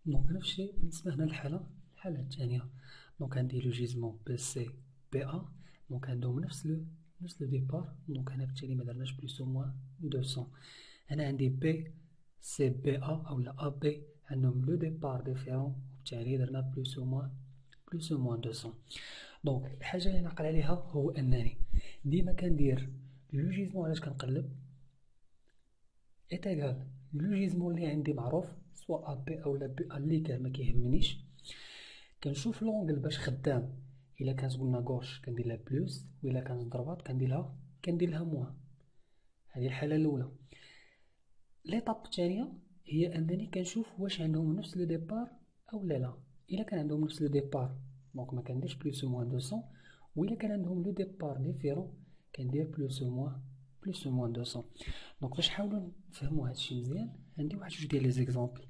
دونك نفس الشيء بالنسبة هنا الحالة الثانية. دونك عندي لو جيزمون بي سي بي ا، دونك عندهم نفس لو ديبار. دونك هنا بالتالي مدرناش بلوس او موان 200. هنا عندي بي سي بي ا أولا ا بي عندهم لو ديبار ديفيرون، وبالتالي درنا بلوس او موان 200. دونك الحاجة اللي نعقل عليها هو أنني ديما كندير لو جيزمون علاش كنقلب إيتاغال لو جيزمون اللي عندي معروف سوا ا بي أولا بي ا اللي كان مكيهمنيش. كنشوف لونغل باش خدام، إلا كانت قلنا غوش كنديرلها بلوس، وإلا كانت دروات كنديرلها موان. هذه الحالة الأولى. ليطاب الثانية هي أنني كنشوف واش عندهم نفس لو ديبار أولا لا. إلا كان عندهم نفس لو ديبار دونك مكنديرش بلوس أو موان 200، وإلا كان عندهم لو ديبار ديفيرون كندير بلوس أو موان 200. دونك باش نحاولو نفهمو هادشي مزيان عندي واحد جوج ديال لي زيكزامبل.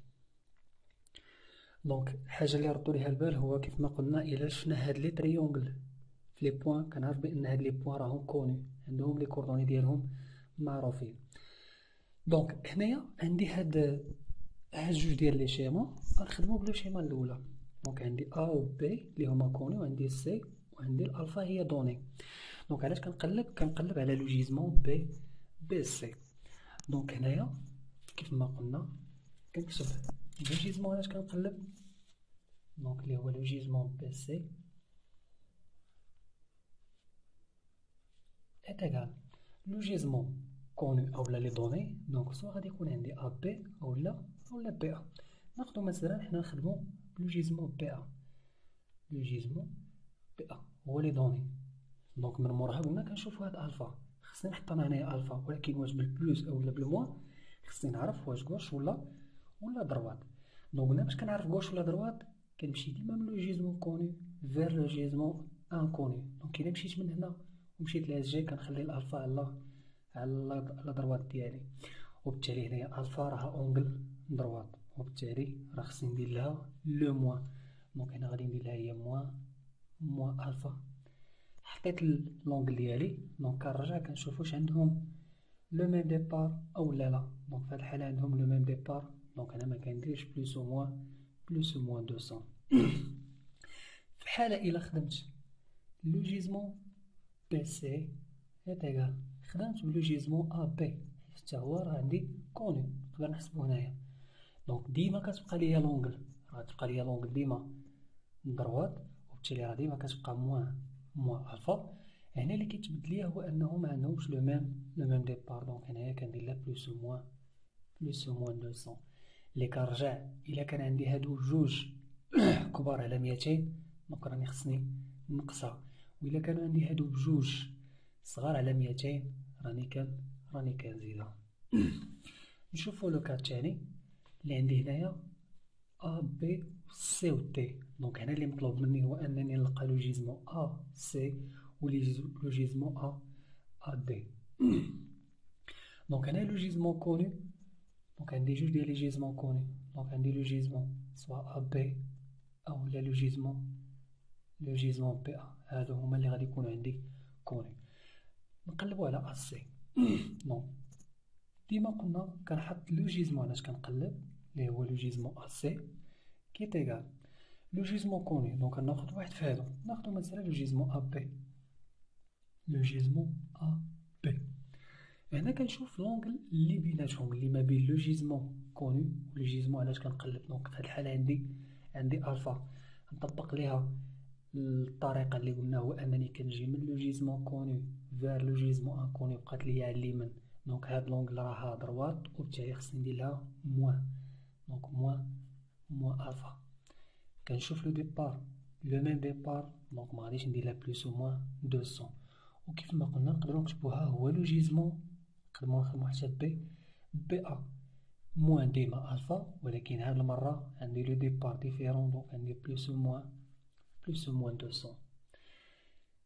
دونك الحاجة اللي ردو ليها البال هو كيف ما قلنا إلا شفنا هاد لي تريونغل في لي بوان كنعرف بأن هاد لي بوان راهم كوني، عندهم لي كوردوني ديالهم معروفين. دونك هنايا عندي هاد جوج ديال لي شيما غنخدمو بلو شيما الأولى. دونك عندي أ و بي لي هما كوني، وعندي سي، وعندي الألفا هي دوني. دونك علاش كنقلب على لو جيزمون بي سي. دونك هنايا كيف ما قلنا كنكتب لو جيزمون علاش كنقلب، دونك اللي هو لو جيزمون بي سي est égal لو جيزمون كونو أولا لي دوني. دونك سوا غادي يكون عندي أ بي أولا بي أ. ناخدو مثلا حنا نخدمو بلو جيزمون بي أ. لو جيزمون بي أ هو لي دوني. دونك من موراها قلنا كنشوفو هاد ألفا، خصني نحطها معناها ألفا، ولكن واش بالبلوس أولا بالموان خصني نعرف واش غوش ولا دروات. دونك قلنا باش كنعرف غوش ولا دروات كنمشي ديما من لو جيزمون كوني فير لو جيزمون انكوني. دونك إلا مشيت من هنا ومشيت لاس جي كنخلي الألفا على دروات ديالي، وبالتالي هنايا ألفا راها أونغل دروات، وبالتالي راه خصني ندير لها لو موان. دونك هنا غادي ندير لها هي موان ألفا. حطيت لونغل ديالي، دونك كنرجع كنشوف واش عندهم لو ميم ديبار أولا لا. دونك في هاد الحالة عندهم لو ميم ديبار، دونك أنا مكنديرش بلوس أو موان 200. في حالة إلا خدمت لو جيزمون بي سي إيت إيكال خدمت بلو جيزمون أ بي، حتى هو راه عندي كوني نقدر نحسبو هنايا. دونك ديما كتبقى ليا لونغل، راه تبقى ليا لونغل ديما دروات، وبالتالي راه ديما كتبقى موان ألفا. هنا اللي كيتبدل ليا هو أنهم معندهمش لو ميم ديبار. دونك هنايا كندير لها بلوس أو موان 200. اللي كنرجع إلا كان عندي هادو جوج كبار على 200 دونك راني خصني نقصها، وإلا كانوا عندي هادو بجوج صغار على 200 راني كنزيدها. نشوفو لو كا التاني اللي عندي هنايا أ بي سي و دي. دونك هنا اللي مطلوب مني هو أنني نلقى لو جيزمون أ سي و لو جيزمون أ دي. دونك هنا لو جيزمون كوني، دونك عندي جوج ديال لي جيزمون كوني. دونك عندي لو جيزمون سوا أ بي أولا لو جيزمون بي أ، هادو هما اللي غادي يكونو عندي كوني. نقلبو على أ سي. دونك ديما قلنا كنحط لو جيزمون علاش كنقلب اللي هو لو جيزمون أ سي كي تيغال لو جيزمون كوني. دونك ناخد واحد في هادو، ناخدو مثلا لو جيزمون أ بي. لو جيزمون أ بي هنا كنشوف لونغل اللي بيناتهم اللي ما بين لو جيزمون كوني و لو جيزمون علاش كنقلب. دونك في هاد الحالة عندي ألفا، نطبق ليها الطريقة اللي قلنا هو أنني كنجي من لو جيزمون كوني فير لو جيزمون انكوني بقات ليا على اليمين. دونك هاد لونغل راها دروات، وبالتالي خصني ندير لها موان. دونك موان ألفا. كنشوف لو ديبار لو ميم ديبار، دونك مغاديش ندير لها بلوس أو موان 200. وكيف ما قلنا نقدرو نكتبوها هو لو جيزمون نخدمو حتى بي أ موان ديما ألفا، ولكن هاد المرة عندي لو ديبار ديفيرون، دونك عندي بلوس أو موان 200.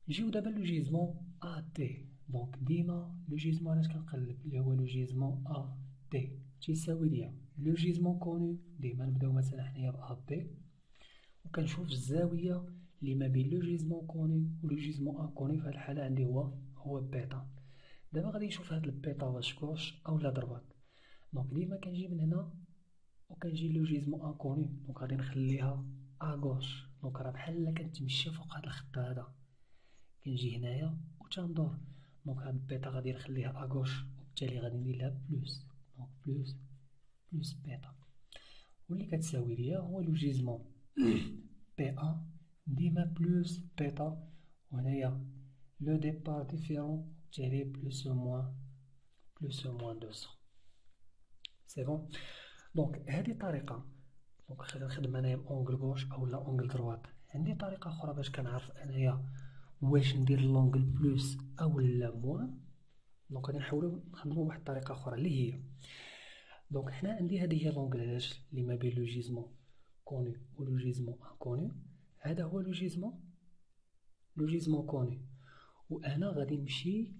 نجيو دابا لو جيزمون أ دي. دونك ديما لو جيزمون علاش كنقلب اللي هو لو جيزمون أ دي تيساوي ليا لو جيزمون كوني. ديما نبداو مثلا حنايا بأ بي، وكنشوف الزاوية اللي ما بين لو جيزمون كوني و لو جيزمون انكوني. في هاد الحالة عندي هو بيتا. دابا غادي نشوف هاد البيتا واش كوش أولا دروات. دونك ديما كنجي من هنا وكنجي لوجيزمون انكوني دونك غادي نخليها اغوش. دونك راه بحال كنتمشى فوق هاد الخط هذا، كنجي هنايا و تندور. دونك هاد بيتا غادي نخليها اغوش وبالتالي غادي ندير لها بلوس. دونك بلوس بيتا، واللي كتساوي ليا هو لوجيزمون بي ان ديما بلوس بيتا، وهنايا لو ديبار ديفيرون بالتالي بلوس او موان 200. سي بون. دونك هذه طريقة. دونك خلينا نخدم انايا بأونغل غوش اولا أونغل دروات. عندي طريقة أخرى باش كنعرف انايا واش ندير لونغل بلوس اولا موان. دونك غادي نحاولو نخدمو بواحد الطريقة أخرى اللي هي دونك حنا عندي هذه هي لونغل علاش اللي ما بين لو جيزمون كونو و لو جيزمون انكونو. هذا هو لو جيزمون كونو، وانا غادي نمشي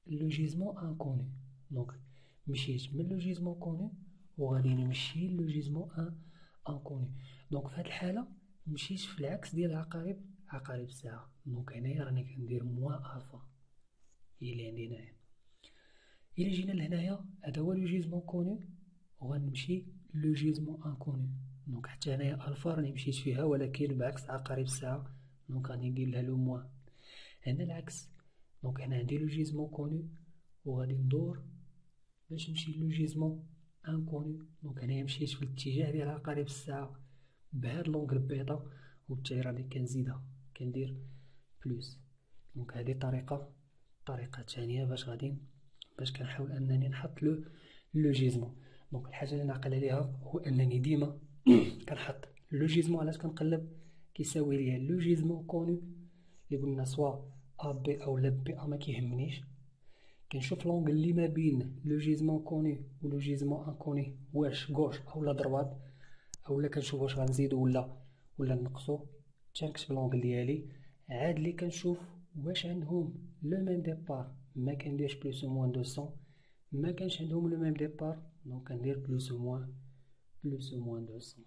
لو جيزمون انكونو. دونك مشيت من لو جيزمون كونو وغادي نمشي لو جيزمون انكونو. دونك في هاد الحالة مشيت في العكس ديال عقارب الساعة. دونك هنايا راني كندير موان الفا هي اللي عندي هنايا. إلا جينا لهنايا هذا هو لو جيزمون كونو وغنمشي لو جيزمون انكونو. دونك حتى هنايا الفا راني مشيت فيها ولكن بعكس عقارب الساعة. دونك غادي ندير لها لو موان. هنا العكس. دونك هنا عندي لو جيزمون كونو وغادي ندور باش نمشي لو جيزمون انكونو. دونك هنايا مشيت في الاتجاه ديال عقارب الساعة بهاد لونغل بيضا وبالتالي راني كنزيدها كندير بلوس. دونك هذه طريقة ثانية باش كنحاول انني نحط لو جيزمون. دونك الحاجة اللي نعقل عليها هو انني ديما كنحط لو جيزمون علاش كنقلب كيساوي ليا لو جيزمون كونو اللي قلنا سوا ا بي او لا بي ا ما كيهمنيش. كنشوف لونغل اللي ما بين لو جيزمون كوني و لو جيزمون انكوني واش غوش اولا دروات، اولا كنشوف واش غنزيدو ولا نقصو. تنكتب لونغل ديالي عاد اللي كنشوف واش عندهم لو ميم ديبار ما كنديرش بلوس او موان 200. ما كانش عندهم لو ميم ديبار دونك كندير بلوس او موان 200.